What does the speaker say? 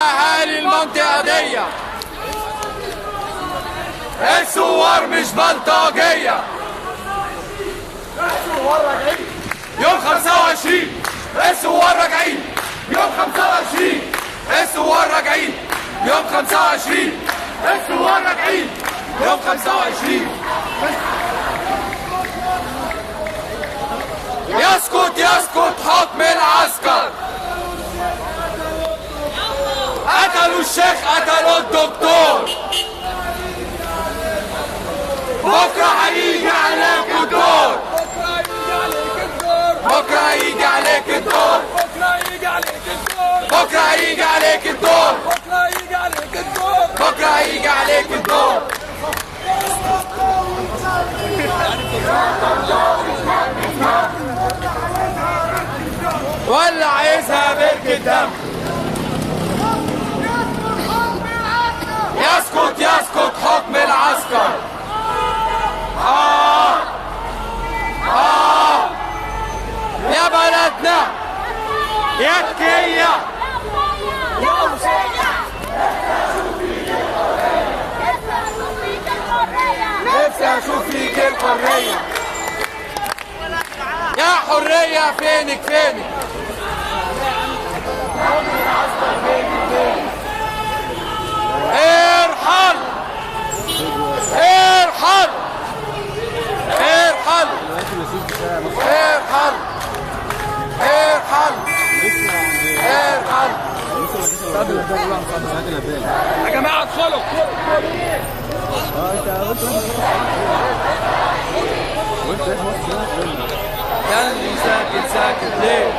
أهالي المنطقة دي الثوار مش بلطجية. الثوار راجعين يوم 25. الثوار راجعين يوم 25. الثوار راجعين يوم 25. الثوار راجعين يوم 25. يسكت يسكت حكم العسكر. قتلوا الشيخ قتلوا الدكتور. بكره هيجي عليك الدور. بكره هيجي عليك الدور. بكره هيجي عليك الدور. بكره هيجي عليك الدور. ولا عايزها بركة دم. يسكت يسكت حكم العسكر. يا بلدنا يا تكية يا حسينة نفسي اشوف فيك الحرية. يا حرية فينك فينك. ارحل ارحل ارحل ارحل ارحل ارحل. يا جماعة ادخلوا. يا اللي ساكت ساكت ليه؟